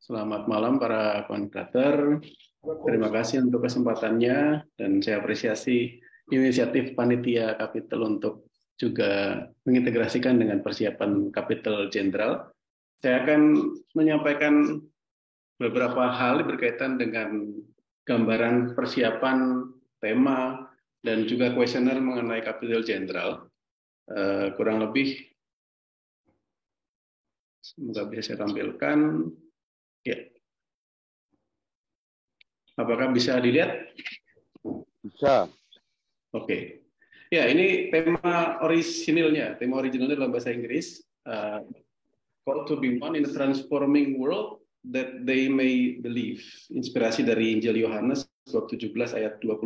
Selamat malam para kontrater. Terima kasih untuk kesempatannya dan saya apresiasi inisiatif panitia Kapitel untuk juga mengintegrasikan dengan persiapan Kapitel Jenderal. Saya akan menyampaikan beberapa hal berkaitan dengan gambaran persiapan tema dan juga kuesioner mengenai Kapitel Jenderal. Kurang lebih, semoga bisa saya tampilkan. Ya, apakah bisa dilihat? Bisa. Oke. Ya, ini tema orisinilnya. Tema originalnya dalam bahasa Inggris. Call to be one in a transforming world that they may believe. Inspirasi dari Injil Yohanes bab 17 ayat 21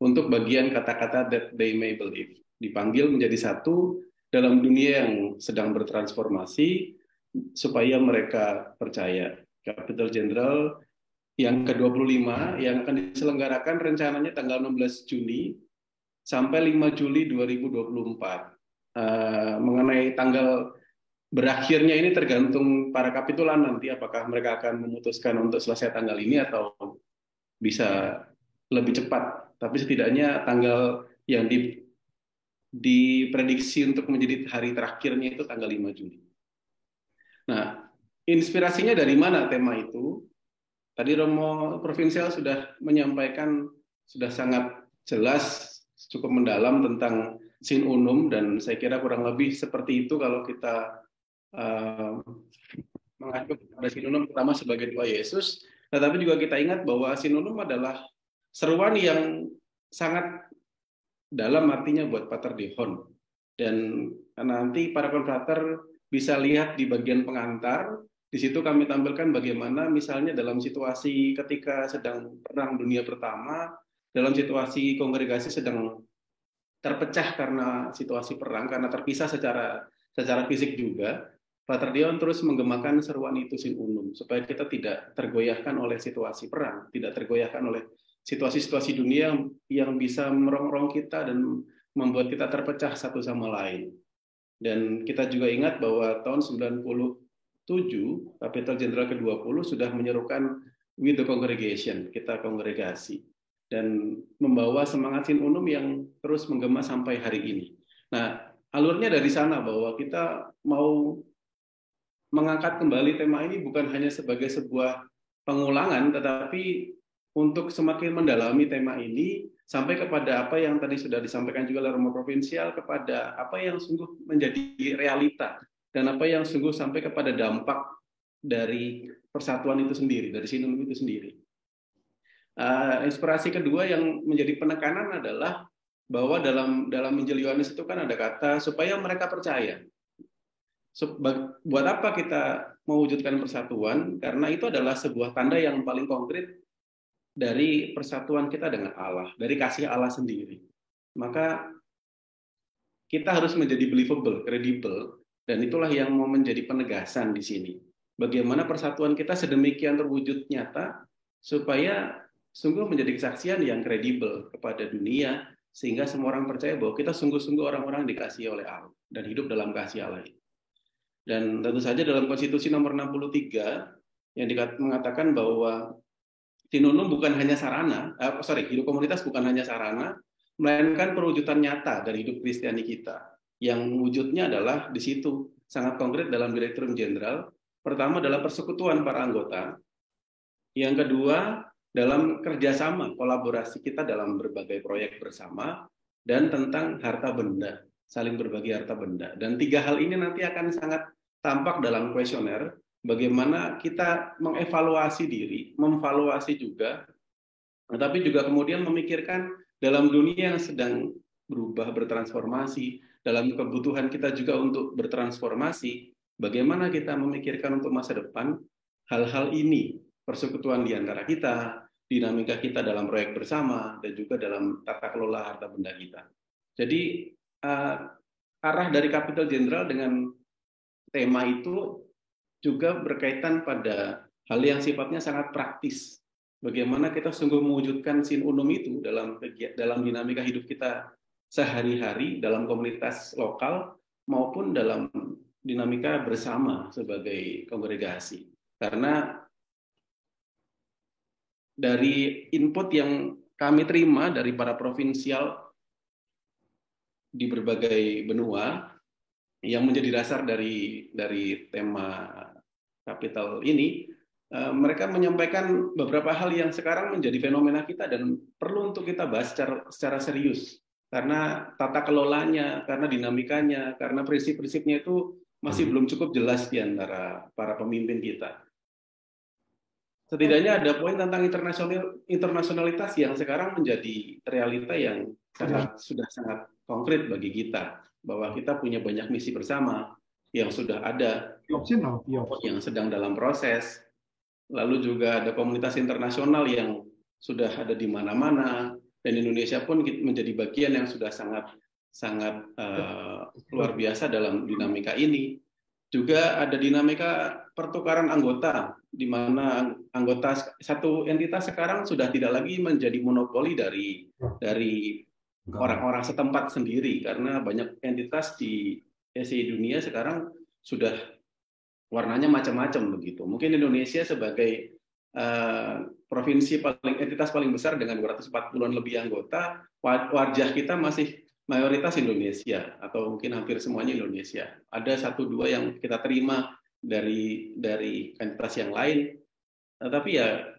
untuk bagian kata-kata that they may believe. Dipanggil menjadi satu dalam dunia yang sedang bertransformasi supaya mereka percaya. Capital General yang ke-25 yang akan diselenggarakan rencananya tanggal 16 Juni sampai 5 Juli 2024. Mengenai tanggal berakhirnya ini tergantung para kapitulan nanti apakah mereka akan memutuskan untuk selesai tanggal ini atau bisa lebih cepat. Tapi setidaknya tanggal yang diprediksi untuk menjadi hari terakhirnya itu tanggal 5 Juli. Nah, inspirasinya dari mana tema itu? Tadi Romo Provinsial sudah menyampaikan, sudah sangat jelas, cukup mendalam tentang Sin Unum, dan saya kira kurang lebih seperti itu kalau kita mengacu pada Sin Unum pertama sebagai doa Yesus, tetapi juga kita ingat bahwa Sin Unum adalah seruan yang sangat dalam artinya buat Pater Dehon. Dan nanti para konfrater bisa lihat di bagian pengantar. Di situ kami tampilkan bagaimana misalnya dalam situasi ketika sedang Perang Dunia Pertama, dalam situasi kongregasi sedang terpecah karena situasi perang, karena terpisah secara fisik juga, Pater Dion terus menggemakan seruan itu Sin Unum, supaya kita tidak tergoyahkan oleh situasi perang, tidak tergoyahkan oleh situasi-situasi dunia yang bisa merongrong kita dan membuat kita terpecah satu sama lain. Dan kita juga ingat bahwa tahun 97, Kapitel Jenderal ke-20 sudah menyerukan with the congregation, kita kongregasi. Dan membawa semangat Sin Unum yang terus menggema sampai hari ini. Nah, alurnya dari sana bahwa kita mau mengangkat kembali tema ini bukan hanya sebagai sebuah pengulangan, tetapi untuk semakin mendalami tema ini sampai kepada apa yang tadi sudah disampaikan juga oleh Romo Provinsial, kepada apa yang sungguh menjadi realita dan apa yang sungguh sampai kepada dampak dari persatuan itu sendiri, dari Sinum itu sendiri. Inspirasi kedua yang menjadi penekanan adalah bahwa dalam Injil Yohanes itu kan ada kata supaya mereka percaya. Buat apa kita mewujudkan persatuan? Karena itu adalah sebuah tanda yang paling konkret dari persatuan kita dengan Allah, dari kasih Allah sendiri. Maka kita harus menjadi believable, credible, dan itulah yang mau menjadi penegasan di sini. Bagaimana persatuan kita sedemikian terwujud nyata, supaya sungguh menjadi kesaksian yang kredibel kepada dunia, sehingga semua orang percaya bahwa kita sungguh-sungguh orang-orang dikasihi oleh Allah, dan hidup dalam kasih Allah. Dan tentu saja dalam Konstitusi nomor 63 yang mengatakan bahwa Sin Unum bukan hanya sarana, hidup komunitas bukan hanya sarana, melainkan perwujudan nyata dari hidup Kristiani kita. Yang wujudnya adalah di situ sangat konkret dalam Direktur Jenderal. Pertama adalah persekutuan para anggota. Yang kedua dalam kerjasama, kolaborasi kita dalam berbagai proyek bersama, dan tentang harta benda, saling berbagi harta benda. Dan tiga hal ini nanti akan sangat tampak dalam kuesioner, bagaimana kita mengevaluasi diri, memvaluasi juga, tetapi juga kemudian memikirkan dalam dunia yang sedang berubah, bertransformasi, dalam kebutuhan kita juga untuk bertransformasi, bagaimana kita memikirkan untuk masa depan hal-hal ini, persekutuan di antara kita, dinamika kita dalam proyek bersama, dan juga dalam tata kelola harta benda kita. Jadi arah dari Kapitel Jenderal dengan tema itu juga berkaitan pada hal yang sifatnya sangat praktis. Bagaimana kita sungguh mewujudkan Sin Unum itu dalam dinamika hidup kita sehari-hari, dalam komunitas lokal, maupun dalam dinamika bersama sebagai kongregasi. Karena dari input yang kami terima dari para provinsial di berbagai benua yang menjadi dasar dari tema kapital ini, mereka menyampaikan beberapa hal yang sekarang menjadi fenomena kita dan perlu untuk kita bahas secara serius. Karena tata kelolanya, karena dinamikanya, karena prinsip-prinsipnya itu masih belum cukup jelas di antara para pemimpin kita. Setidaknya ada poin tentang internasionalitas yang sekarang menjadi realita yang sudah sangat konkret bagi kita, bahwa kita punya banyak misi bersama yang sudah ada, yang sedang dalam proses, lalu juga ada komunitas internasional yang sudah ada di mana-mana, dan Indonesia pun menjadi bagian yang sudah sangat luar biasa dalam dinamika ini. Juga ada dinamika pertukaran anggota, di mana anggota satu entitas sekarang sudah tidak lagi menjadi monopoli dari orang-orang setempat sendiri, karena banyak entitas di SI dunia sekarang sudah warnanya macam-macam begitu. Mungkin Indonesia sebagai provinsi entitas paling besar dengan 240-an lebih anggota, wajah kita masih mayoritas Indonesia atau mungkin hampir semuanya Indonesia. Ada 1-2 yang kita terima dari entitas yang lain, tapi ya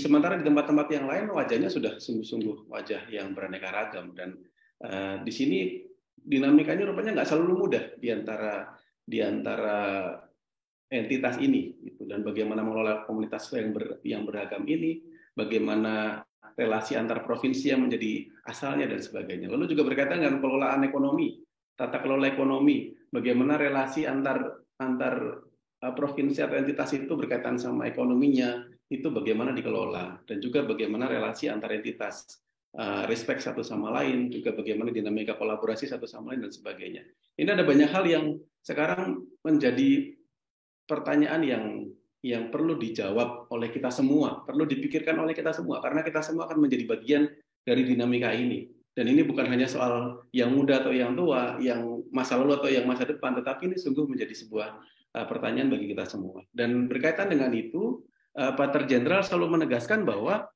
sementara di tempat-tempat yang lain wajahnya sudah sungguh-sungguh wajah yang beraneka ragam, dan di sini dinamikanya rupanya nggak selalu mudah di antara entitas ini, gitu. Dan bagaimana mengelola komunitas yang beragam ini, bagaimana relasi antar provinsi yang menjadi asalnya dan sebagainya. Lalu juga berkaitan dengan pengelolaan ekonomi, tata kelola ekonomi, bagaimana relasi antar provinsi atau entitas itu berkaitan sama ekonominya, itu bagaimana dikelola, dan juga bagaimana relasi antar entitas, respect satu sama lain, juga bagaimana dinamika kolaborasi satu sama lain dan sebagainya. Ini ada banyak hal yang sekarang menjadi pertanyaan yang perlu dijawab oleh kita semua, perlu dipikirkan oleh kita semua, karena kita semua akan menjadi bagian dari dinamika ini. Dan ini bukan hanya soal yang muda atau yang tua, yang masa lalu atau yang masa depan, tetapi ini sungguh menjadi sebuah pertanyaan bagi kita semua. Dan berkaitan dengan itu, Pak Terjenderal selalu menegaskan bahwa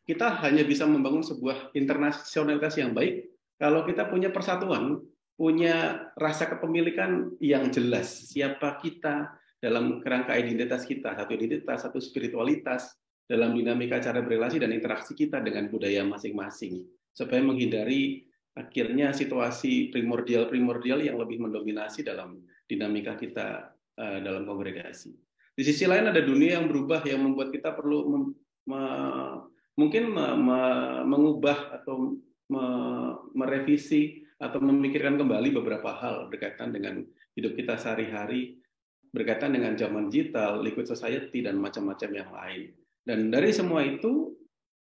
kita hanya bisa membangun sebuah internasionalitas yang baik kalau kita punya persatuan, punya rasa kepemilikan yang jelas, siapa kita dalam kerangka identitas kita, satu identitas, satu spiritualitas, dalam dinamika cara berrelasi dan interaksi kita dengan budaya masing-masing, supaya menghindari akhirnya situasi primordial yang lebih mendominasi dalam dinamika kita dalam kongregasi. Di sisi lain ada dunia yang berubah, yang membuat kita perlu mungkin mengubah atau merevisi atau memikirkan kembali beberapa hal berkaitan dengan hidup kita sehari-hari, berkaitan dengan zaman digital, liquid society, dan macam-macam yang lain. Dan dari semua itu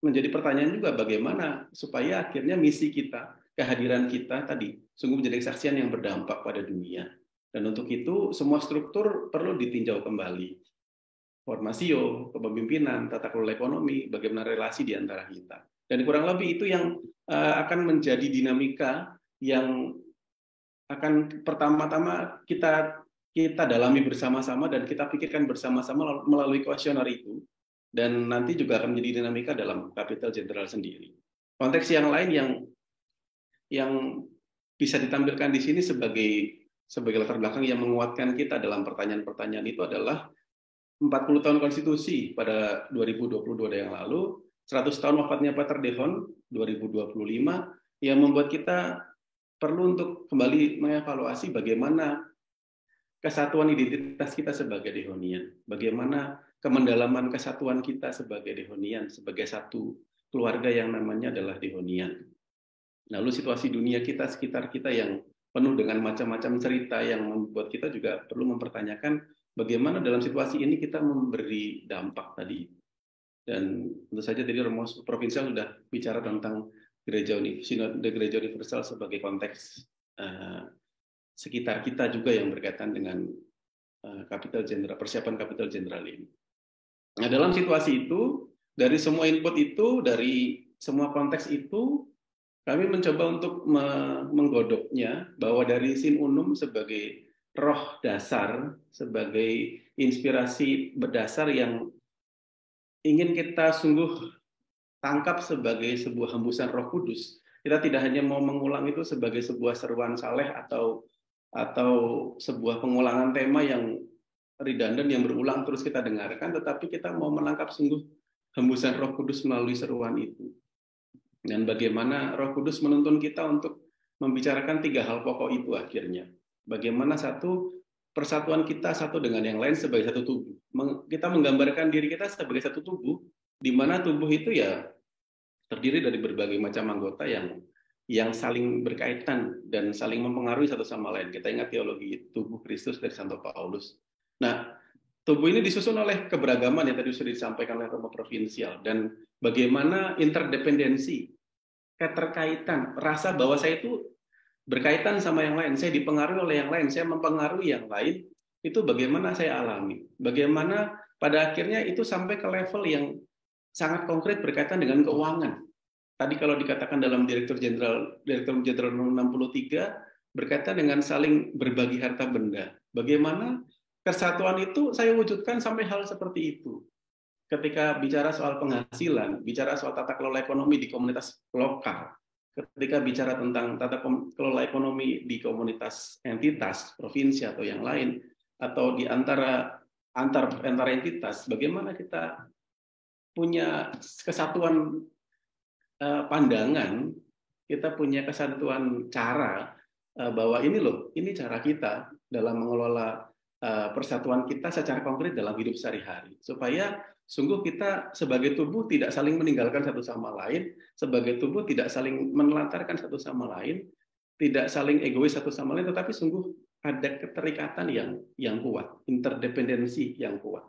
menjadi pertanyaan juga bagaimana supaya akhirnya misi kita, kehadiran kita tadi sungguh menjadi kesaksian yang berdampak pada dunia. Dan untuk itu semua struktur perlu ditinjau kembali. Formasio, kepemimpinan, tata kelola ekonomi, bagaimana relasi di antara kita. Dan kurang lebih itu yang akan menjadi dinamika yang akan pertama-tama kita dalami bersama-sama dan kita pikirkan bersama-sama melalui kuesioner itu, dan nanti juga akan menjadi dinamika dalam Kapital Jenderal sendiri. Konteks yang lain yang bisa ditampilkan di sini sebagai latar belakang yang menguatkan kita dalam pertanyaan-pertanyaan itu adalah 40 tahun konstitusi pada 2022 yang lalu, 100 tahun wafatnya Pater Dehon 2025, yang membuat kita perlu untuk kembali mengevaluasi bagaimana kesatuan identitas kita sebagai Dehonian, bagaimana kemendalaman kesatuan kita sebagai Dehonian, sebagai satu keluarga yang namanya adalah Dehonian. Lalu situasi dunia kita, sekitar kita yang penuh dengan macam-macam cerita yang membuat kita juga perlu mempertanyakan bagaimana dalam situasi ini kita memberi dampak tadi. Dan tentu saja tadi Romo Provinsial sudah bicara tentang gereja universal sebagai konteks sekitar kita juga yang berkaitan dengan Kapital Jenderal, persiapan Kapital Jenderal ini. Nah, dalam situasi itu, dari semua input itu, dari semua konteks itu, kami mencoba untuk menggodoknya bahwa dari Sin Unum sebagai roh dasar, sebagai inspirasi berdasar yang ingin kita sungguh tangkap sebagai sebuah hembusan Roh Kudus. Kita tidak hanya mau mengulang itu sebagai sebuah seruan saleh atau sebuah pengulangan tema yang redundant yang berulang terus kita dengarkan, tetapi kita mau menangkap sungguh hembusan Roh Kudus melalui seruan itu. Dan bagaimana Roh Kudus menuntun kita untuk membicarakan 3 hal pokok itu akhirnya. Bagaimana persatuan kita satu dengan yang lain sebagai satu tubuh. Kita menggambarkan diri kita sebagai satu tubuh, di mana tubuh itu ya terdiri dari berbagai macam anggota yang saling berkaitan dan saling mempengaruhi satu sama lain. Kita ingat teologi tubuh Kristus dari Santo Paulus. Nah, tubuh ini disusun oleh keberagaman yang tadi sudah disampaikan oleh Romo Provinsial, dan bagaimana interdependensi, keterkaitan, rasa bahwa saya itu berkaitan sama yang lain, saya dipengaruhi oleh yang lain, saya mempengaruhi yang lain, itu bagaimana saya alami. Bagaimana pada akhirnya itu sampai ke level yang sangat konkret berkaitan dengan keuangan. Tadi kalau dikatakan dalam Direktur Jenderal 63 berkaitan dengan saling berbagi harta benda. Bagaimana kesatuan itu saya wujudkan sampai hal seperti itu. Ketika bicara soal penghasilan, bicara soal tata kelola ekonomi di komunitas lokal, ketika bicara tentang tata kelola ekonomi di komunitas entitas, provinsi atau yang lain, atau di antar entitas, bagaimana kita punya kesatuan pandangan, kita punya kesatuan cara bahwa ini cara kita dalam mengelola persatuan kita secara konkret dalam hidup sehari-hari, supaya sungguh kita sebagai tubuh tidak saling meninggalkan satu sama lain, sebagai tubuh tidak saling menelantarkan satu sama lain, tidak saling egois satu sama lain, tetapi sungguh ada keterikatan yang kuat, interdependensi yang kuat.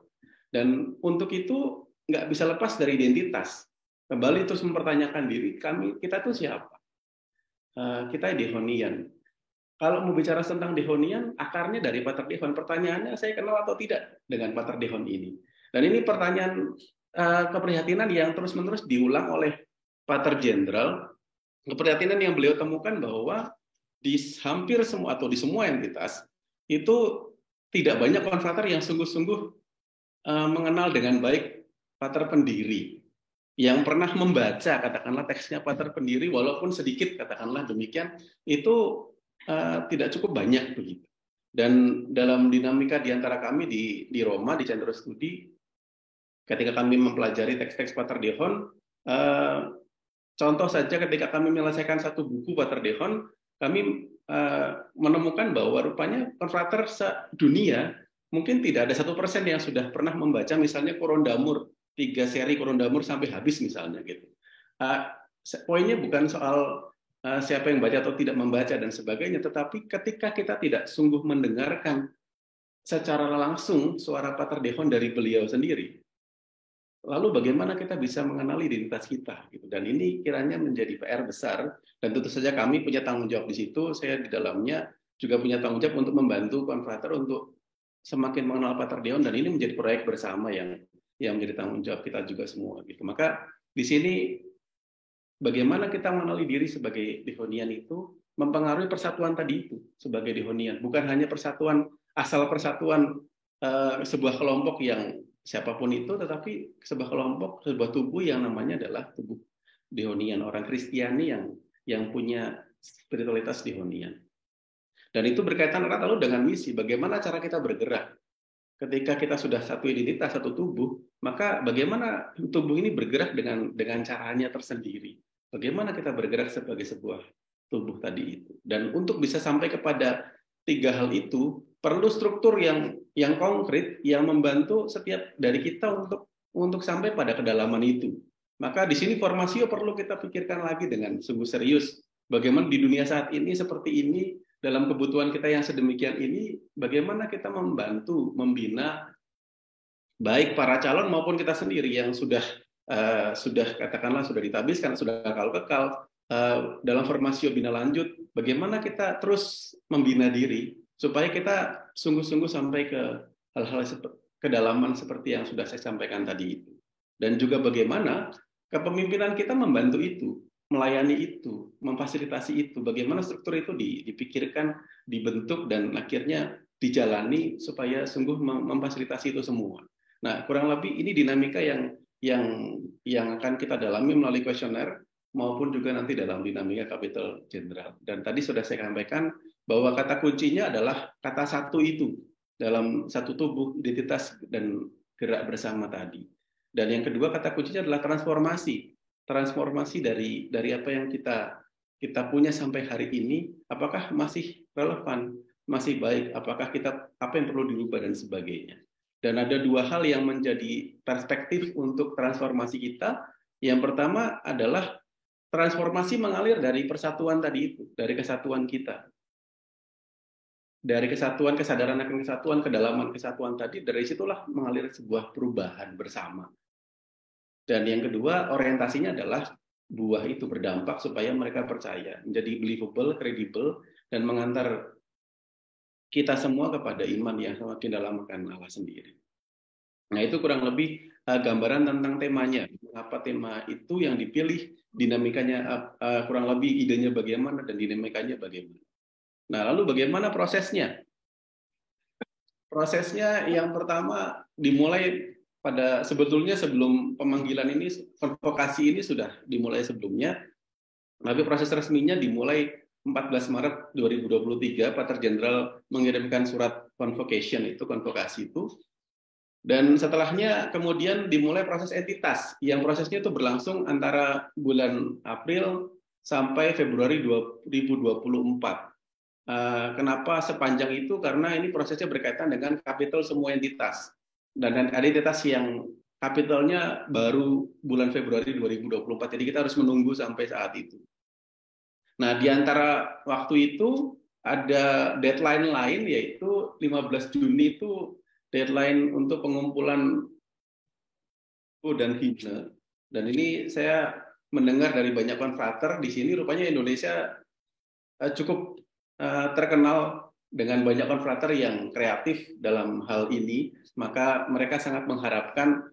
Dan untuk itu nggak bisa lepas dari identitas. Kembali terus mempertanyakan diri, kita itu siapa? Kita Dehonian. Kalau mau bicara tentang Dehonian, akarnya dari Pater Dehon. Pertanyaannya, saya kenal atau tidak dengan Pater Dehon ini? Dan ini pertanyaan keprihatinan yang terus-menerus diulang oleh Pater Jenderal. Keprihatinan yang beliau temukan bahwa di hampir semua atau di semua entitas itu tidak banyak konfrater yang sungguh-sungguh mengenal dengan baik Pater pendiri, yang pernah membaca katakanlah teksnya Pater pendiri walaupun sedikit katakanlah demikian, itu tidak cukup banyak begitu. Dan dalam dinamika di antara kami di Roma di Centro Studi, ketika kami mempelajari teks-teks Pater Dehon, contoh saja ketika kami menyelesaikan satu buku Pater Dehon, kami menemukan bahwa rupanya konfrater sedunia mungkin tidak ada 1% yang sudah pernah membaca misalnya Korondamur, 3 seri Korondamur sampai habis misalnya gitu. Poinnya bukan soal siapa yang baca atau tidak membaca dan sebagainya, tetapi ketika kita tidak sungguh mendengarkan secara langsung suara Pater Dehon dari beliau sendiri, lalu bagaimana kita bisa mengenali identitas kita gitu. Dan ini kiranya menjadi PR besar, dan tentu saja kami punya tanggung jawab di situ. Saya di dalamnya juga punya tanggung jawab untuk membantu konfrater untuk semakin mengenal Pater Dehon, dan ini menjadi proyek bersama yang menjadi tanggung jawab kita juga semua gitu. Maka di sini bagaimana kita mengenali diri sebagai Dehonian itu mempengaruhi persatuan tadi itu sebagai Dehonian, bukan hanya persatuan asal persatuan sebuah kelompok yang siapapun itu, tetapi sebuah kelompok, sebuah tubuh yang namanya adalah tubuh Dehonian, orang Kristiani yang punya spiritualitas Dehonian. Dan itu berkaitan erat lalu dengan misi, bagaimana cara kita bergerak. Ketika kita sudah satu identitas, satu tubuh, maka bagaimana tubuh ini bergerak dengan caranya tersendiri. Bagaimana kita bergerak sebagai sebuah tubuh tadi itu. Dan untuk bisa sampai kepada 3 hal itu, perlu struktur yang konkret yang membantu setiap dari kita untuk sampai pada kedalaman itu. Maka di sini formasio perlu kita pikirkan lagi dengan sungguh serius. Bagaimana di dunia saat ini seperti ini, dalam kebutuhan kita yang sedemikian ini, bagaimana kita membantu membina baik para calon maupun kita sendiri yang sudah katakanlah sudah ditabiskan, sudah kekal dalam formasio bina lanjut. Bagaimana kita terus membina diri supaya kita sungguh-sungguh sampai ke hal-hal kedalaman seperti yang sudah saya sampaikan tadi itu. Dan juga bagaimana kepemimpinan kita membantu itu, melayani itu, memfasilitasi itu, bagaimana struktur itu dipikirkan, dibentuk, dan akhirnya dijalani supaya sungguh memfasilitasi itu semua. Nah, kurang lebih ini dinamika yang akan kita dalami melalui kuesioner maupun juga nanti dalam dinamika kapital general. Dan tadi sudah saya sampaikan bahwa kata kuncinya adalah kata satu itu dalam satu tubuh, identitas dan gerak bersama tadi. Dan yang kedua kata kuncinya adalah transformasi. Transformasi dari apa yang kita punya sampai hari ini, apakah masih relevan, masih baik, apakah apa yang perlu dirubah dan sebagainya. Dan ada dua hal yang menjadi perspektif untuk transformasi kita. Yang pertama adalah transformasi mengalir dari persatuan tadi itu, dari kesatuan kita. Dari kesatuan, kesadaran akan kesatuan, kedalaman kesatuan tadi, dari situlah mengalir sebuah perubahan bersama. Dan yang kedua, orientasinya adalah buah itu berdampak supaya mereka percaya, menjadi believable, kredibel, dan mengantar kita semua kepada iman yang semakin dalam akan Allah sendiri. Nah, itu kurang lebih gambaran tentang temanya. Apa tema itu yang dipilih, dinamikanya kurang lebih idenya bagaimana dan dinamikanya bagaimana. Nah, lalu bagaimana prosesnya? Prosesnya yang pertama dimulai sebetulnya sebelum pemanggilan ini, konvokasi ini sudah dimulai sebelumnya. Tapi proses resminya dimulai 14 Maret 2023, Pater Jenderal mengirimkan surat convocation itu, konvokasi itu. Dan setelahnya kemudian dimulai proses entitas, yang prosesnya itu berlangsung antara bulan April sampai Februari 2024. Kenapa sepanjang itu? Karena ini prosesnya berkaitan dengan kapital semua entitas. Dan ada entitas yang kapitalnya baru bulan Februari 2024, jadi kita harus menunggu sampai saat itu. Nah, di antara waktu itu ada deadline lain, yaitu 15 Juni itu deadline untuk pengumpulan dan himne. Dan ini saya mendengar dari banyak konfrater di sini, rupanya Indonesia cukup terkenal dengan banyak konfrater yang kreatif dalam hal ini. Maka mereka sangat mengharapkan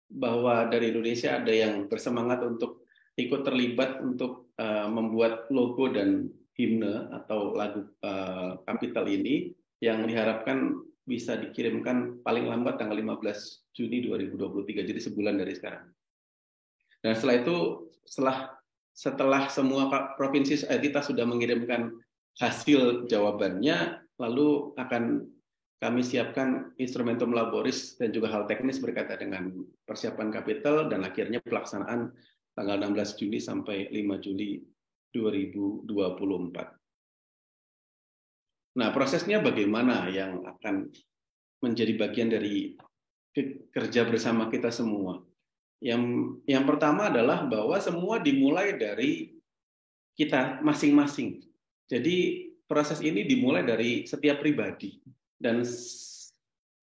bahwa dari Indonesia ada yang bersemangat untuk ikut terlibat untuk membuat logo dan himne atau lagu kapital ini, yang diharapkan bisa dikirimkan paling lambat tanggal 15 Juni 2023, jadi sebulan dari sekarang. Dan setelah itu, setelah semua provinsi kita sudah mengirimkan hasil jawabannya, lalu akan kami siapkan instrumentum laboris dan juga hal teknis berkaitan dengan persiapan kapital, dan akhirnya pelaksanaan tanggal 16 Juli sampai 5 Juli 2024. Nah, prosesnya bagaimana yang akan menjadi bagian dari kerja bersama kita semua? Yang pertama adalah bahwa semua dimulai dari kita masing-masing. Jadi proses ini dimulai dari setiap pribadi, dan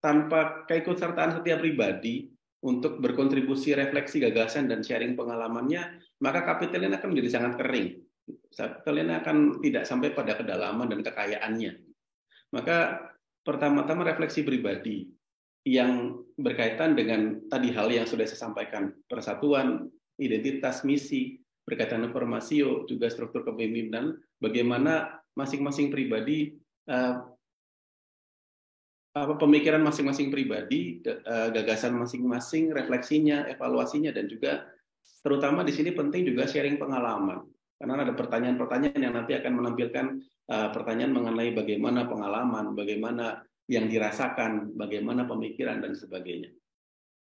tanpa keikutsertaan setiap pribadi untuk berkontribusi, refleksi, gagasan, dan sharing pengalamannya, maka kapital ini akan menjadi sangat kering. Kapital ini akan tidak sampai pada kedalaman dan kekayaannya. Maka pertama-tama refleksi pribadi yang berkaitan dengan tadi hal yang sudah saya sampaikan, persatuan, identitas, misi, berkaitan informasio, juga struktur kepemimpinan, bagaimana masing-masing pribadi, pemikiran masing-masing pribadi, gagasan masing-masing, refleksinya, evaluasinya, dan juga terutama di sini penting juga sharing pengalaman. Karena ada pertanyaan-pertanyaan yang nanti akan menampilkan pertanyaan mengenai bagaimana pengalaman, bagaimana yang dirasakan, bagaimana pemikiran, dan sebagainya.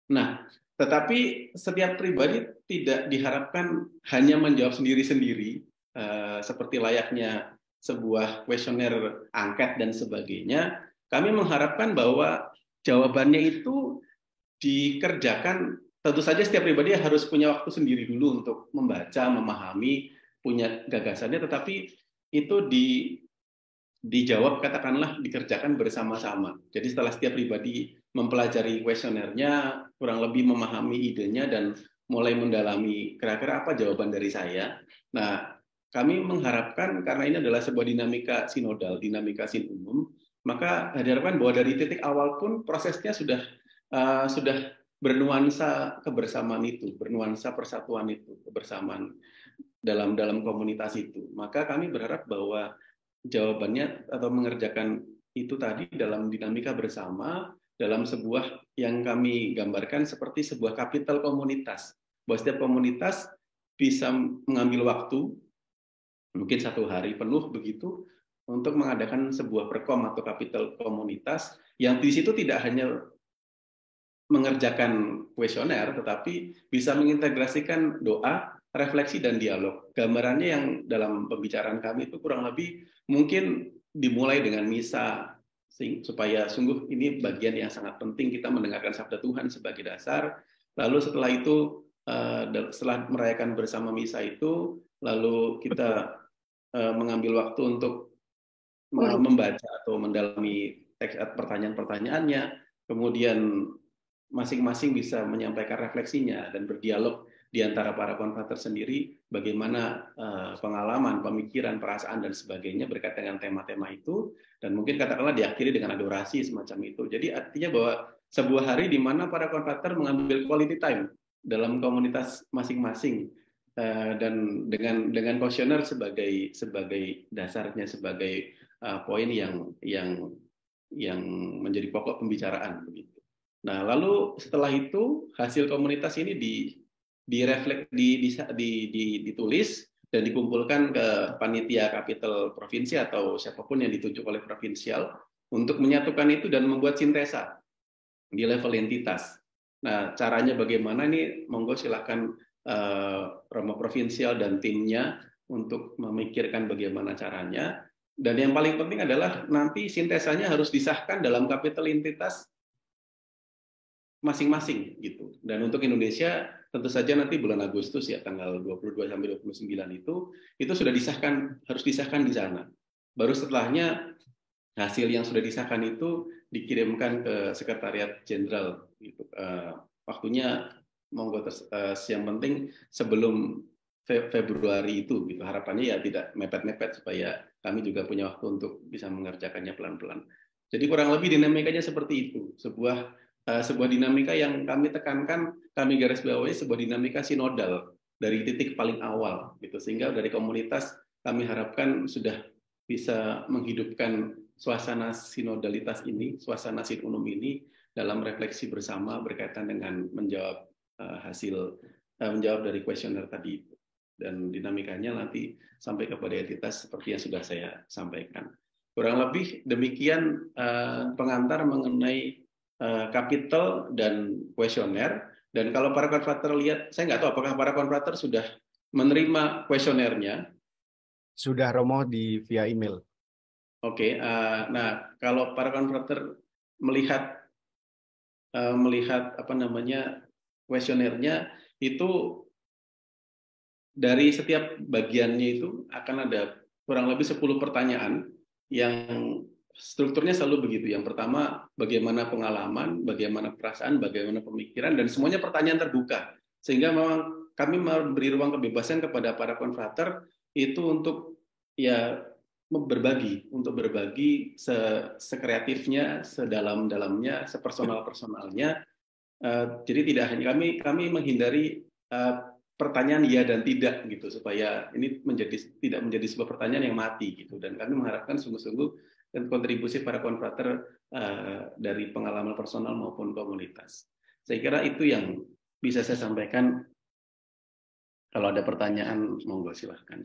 Nah, tetapi setiap pribadi tidak diharapkan hanya menjawab sendiri-sendiri, seperti layaknya sebuah kuesioner angket dan sebagainya. Kami mengharapkan bahwa jawabannya itu dikerjakan, tentu saja setiap pribadi harus punya waktu sendiri dulu untuk membaca, memahami, punya gagasannya, tetapi itu dijawab, katakanlah dikerjakan bersama-sama. Jadi setelah setiap pribadi mempelajari kuesionernya, kurang lebih memahami idenya, dan mulai mendalami kira-kira apa jawaban dari saya. Nah, kami mengharapkan, karena ini adalah sebuah dinamika sinodal, dinamika sin umum, maka diharapkan bahwa dari titik awal pun prosesnya sudah bernuansa kebersamaan itu, bernuansa persatuan itu, kebersamaan dalam komunitas itu. Maka kami berharap bahwa jawabannya atau mengerjakan itu tadi dalam dinamika bersama, dalam sebuah yang kami gambarkan seperti sebuah kapital komunitas. Bahwa setiap komunitas bisa mengambil waktu, mungkin 1 hari penuh begitu, untuk mengadakan sebuah perkom atau kapital komunitas yang di situ tidak hanya mengerjakan kuesioner, tetapi bisa mengintegrasikan doa, refleksi, dan dialog. Gambarannya yang dalam pembicaraan kami itu kurang lebih mungkin dimulai dengan misa, supaya sungguh ini bagian yang sangat penting kita mendengarkan sabda Tuhan sebagai dasar. Lalu setelah itu, setelah merayakan bersama misa itu, lalu kita mengambil waktu untuk membaca atau mendalami teks pertanyaan-pertanyaannya, kemudian masing-masing bisa menyampaikan refleksinya dan berdialog di antara para konfrater sendiri bagaimana pengalaman, pemikiran, perasaan dan sebagainya berkaitan dengan tema-tema itu, dan mungkin katakanlah diakhiri dengan adorasi semacam itu. Jadi artinya bahwa sebuah hari di mana para konfrater mengambil quality time dalam komunitas masing-masing, dan dengan kuesioner sebagai dasarnya, sebagai poin yang menjadi pokok pembicaraan begitu. Nah, lalu setelah itu hasil komunitas ini ditulis dan dikumpulkan ke panitia kapital provinsi atau siapapun yang ditunjuk oleh provinsial untuk menyatukan itu dan membuat sintesa di level entitas. Nah, caranya bagaimana ini? Monggo silakan Romo provinsial dan timnya untuk memikirkan bagaimana caranya. Dan yang paling penting adalah nanti sintesanya harus disahkan dalam kapital entitas masing-masing gitu. Dan untuk Indonesia tentu saja nanti bulan Agustus ya, tanggal 22 sampai 29 itu sudah disahkan, harus disahkan di sana. Baru setelahnya hasil yang sudah disahkan itu dikirimkan ke Sekretariat Jenderal gitu. Waktunya monggo yang penting sebelum Februari itu gitu. Harapannya ya tidak mepet-mepet supaya kami juga punya waktu untuk bisa mengerjakannya pelan-pelan. Jadi kurang lebih dinamikanya seperti itu. Sebuah dinamika yang kami tekankan, kami garis bawahi sebuah dinamika sinodal dari titik paling awal gitu, sehingga dari komunitas kami harapkan sudah bisa menghidupkan suasana sinodalitas ini, suasana sinunum ini dalam refleksi bersama berkaitan dengan menjawab menjawab dari kuesioner tadi itu, dan dinamikanya nanti sampai kepada entitas seperti yang sudah saya sampaikan. Kurang lebih demikian pengantar mengenai kapital dan kuesioner. Dan kalau para konfrater lihat, saya nggak tahu apakah para konfrater sudah menerima kuesionernya. Sudah, Romo, via email. Oke, nah kalau para konfrater melihat apa namanya kuesionernya itu, dari setiap bagiannya itu akan ada kurang lebih 10 pertanyaan yang strukturnya selalu begitu. Yang pertama, bagaimana pengalaman, bagaimana perasaan, bagaimana pemikiran, dan semuanya pertanyaan terbuka. Sehingga memang kami memberi ruang kebebasan kepada para konfrater itu untuk ya berbagi sekreatifnya, sedalam-dalamnya, sepersonal-personalnya. Jadi tidak hanya kami menghindari pertanyaan ya dan tidak gitu, supaya ini tidak menjadi sebuah pertanyaan yang mati gitu. Dan kami mengharapkan sungguh-sungguh dan kontribusi para konfrater dari pengalaman personal maupun komunitas. Saya kira itu yang bisa saya sampaikan. Kalau ada pertanyaan, monggo silahkan.